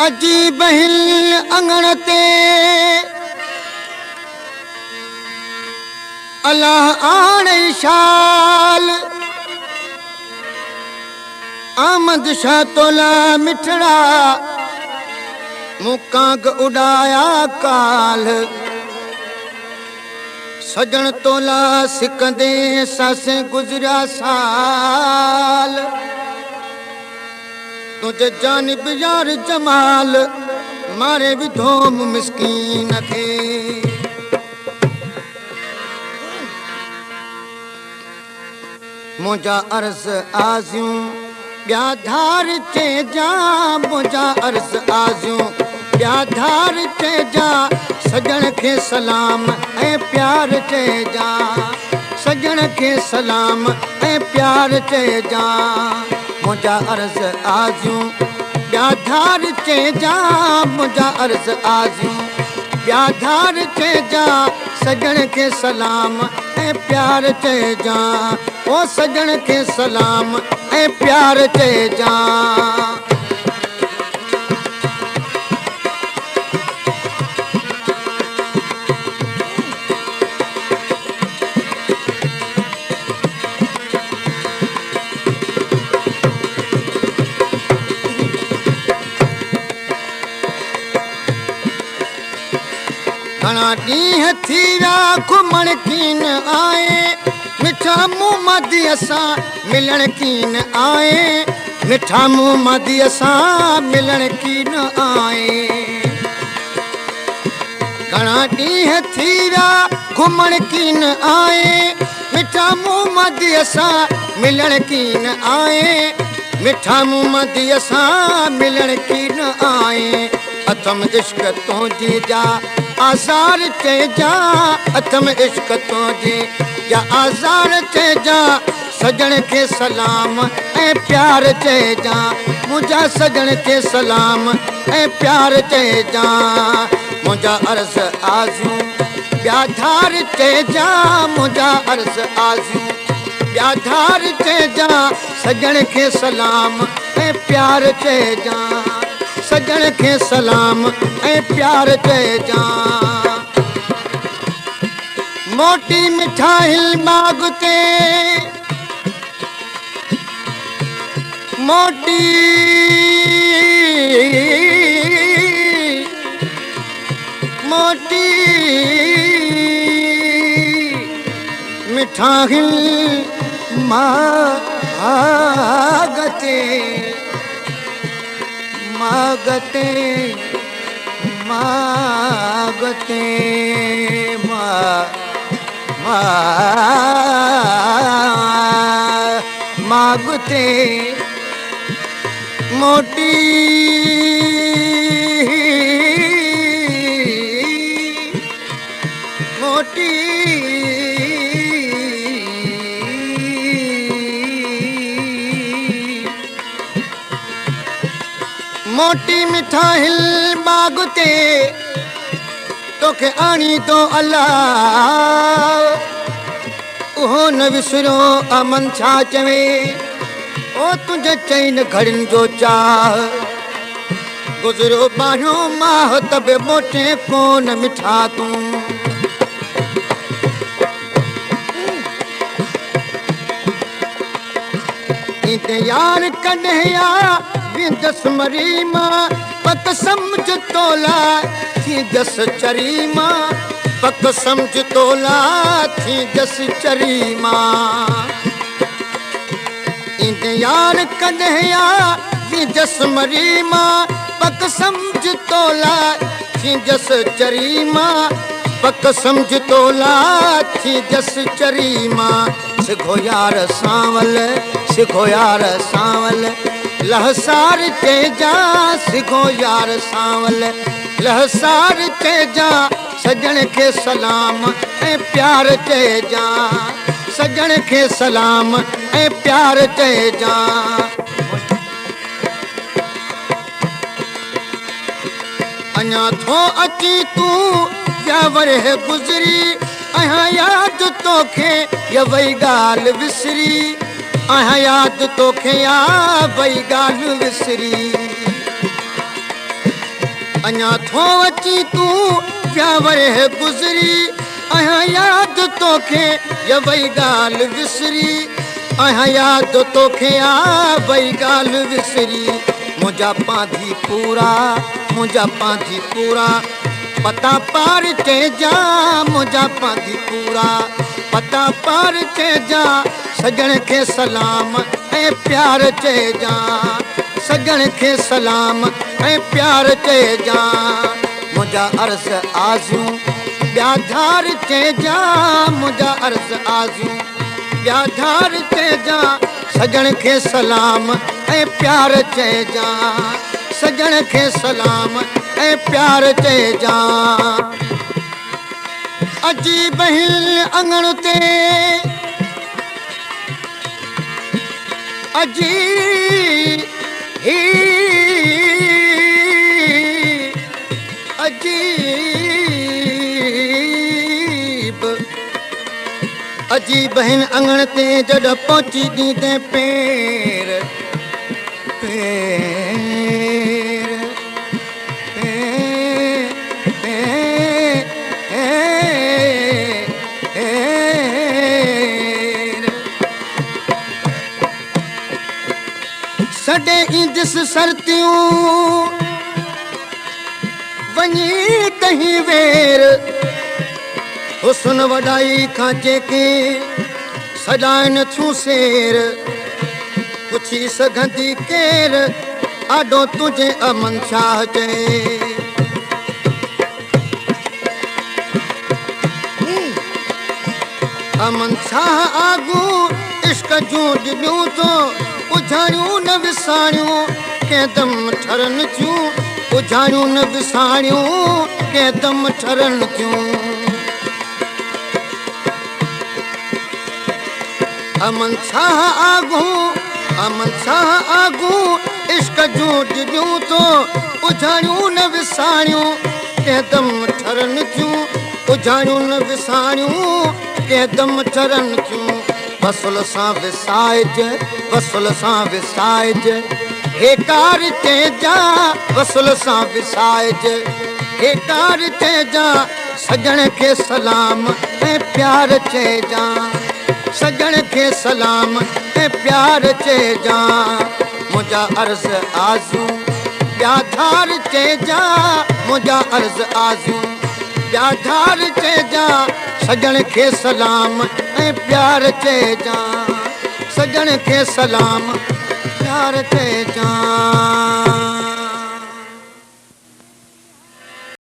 अजीब हिल अंगण ते अल्लाह आणे शाल आमद शाह तोला मिठड़ा मुकांग उड़ाया काल सजन तोला सिकंदे सासे गुजरा साल तुझे जानिब यार जमाल मारे भी धोम मिस्कीन खे मुझा अर्ज आज़ियूं ब्या धार चे जा मुझा अर्ज आज़ियूं ब्या धार चे जा सजन खे सलाम ऐ प्यार चे जा सजन खे सलाम ऐ प्यार चे जा मुझा अर्ज आज़ियूं ब्या धार चे जा मुझा अर्ज आज़ियूं ब्या धार चे जा सजन खे सलाम ऐ प्यार चे जा ओ सजन खे सलाम ऐ प्यार चे जा घणा ॾींहं थी विया घुमण कीन आए मिठा मुंह मदी असां मिलण कीन आए मिठा मुंह मदी असां मिलण कीन आए घणा ॾींहं थी विया घुमण कीन आए मिठा मुंह मदी असां मिलण कीन आए मिठा मुंह मदी असां मिलण कीन आए अथम इश्क तुंहिंजी जा आज़ार चे जा अथम इश्क तुंहिंजी या आज़ार चे जा सजन खे सलाम ऐं प्यार चे जा मुंहिंजा सजन खे सलाम ऐं प्यार चे जा मुंहिंजा अर्ज़ आज़ियूं ॿिया धार चे जा मुंहिंजा अर्ज़ आज़ियूं ॿिया धार चे जा सजन खे सलाम ऐं प्यार चे जा सजन खे सलाम ऐं प्यार चे जा मोटी मिठाई बाग ते मोटी मोटी मिठाई मागते मागते मागते मागते मोटी मोटी मोटी मिठाई मागते तोखे आणी तो अल्लाह उहो न विसरो अमन छा चवे ओ तुंहिंजे चईन घड़ियुनि जो चाह गुज़रियो ॿारहों माह त बि मोटे कोन मिठा तूं ईंदे यार कॾहिं या वेंदसि मरी मां पक सम्झ तोला थींदसि चरी मां पक सम्झ तोला थींदसि चरी मां ईंदे यार कॾहिं या वेंदसि मरी मां पक सम्झ तोला थींदसि चरी मां पक सम्झ तोला थींदसि चरी मां सिखो यार सांवल सिखो यार सांवल लहसार चे जा सिखो यार सांवल लहसार चे जा सजन खे सलाम ऐं प्यार चे जा सजन खे सलाम ऐं प्यार चे जा अञा थो अची तूं या वरे गुज़री अहां याद तोखे या वई ॻाल्हि विसरी याद तोखे या वई ॻाल्हि विसरी अञा थो अची तूं व्यावर गुज़री आहियां यादि तोखे या वई ॻाल्हि विसरी आहियां यादि तोखे आ वई ॻाल्हि विसरी मुंहिंजा पांधी पूरा पता पार चइजा मुंहिंजा पांधी पूरा पता पार चइजा सजण खे सलाम ऐं प्यार चइजा सजण खे सलाम ऐं प्यार चइजा मुंहिंजा अर्ज़ आज़ू ॿिया धार चइजा मुंहिंजा अर्ज़ आज़ू ॿिया धार चइजा सजण खे सलाम ऐं प्यार चइजा सजण खे सलाम ऐं प्यार चइजा अजीब हिल अंगण ते अजीब अजीब हिन अंगण ते जॾहिं पहुची ॾींदे पेर सॾे ईंदसि सर्तियूं वञी तहीं वेर हुस्न वॾाई खां जेके सॼाइनि थियूं सेर पुछी सघंदी केर आॾो तुंहिंजे अमन छा चए अमन छा आगू इश्क जूं ॾिनियूं तो उझाड़ियूं न विसारियूं कंहिं दम ठरनि थियूं उझाड़ियूं न विसारियूं कंहिं दम ठरनि थियूं अमन छा आगू इश्क जूं ॾिनियूं तो उझाड़ियूं न विसारियूं कंहिं दम ठरनि थियूं उझाड़ियूं न विसारियूं कंहिं दम ठरनि थियूं वसुल सां विसाइज हेकार चइजा वसुल सां विसाइज हेकार चइजा सजण खे सलाम ऐं प्यार चइजा सजण खे सलाम ऐं प्यार चइजा मुंहिंजा अर्ज़ आज़ू ॿिया धार चइजा मुंहिंजा अर्ज़ आज़ू ॿिया धार चइजा सजण खे सलाम ऐं प्यार चइजा सजण खे सलाम प्यार चइजा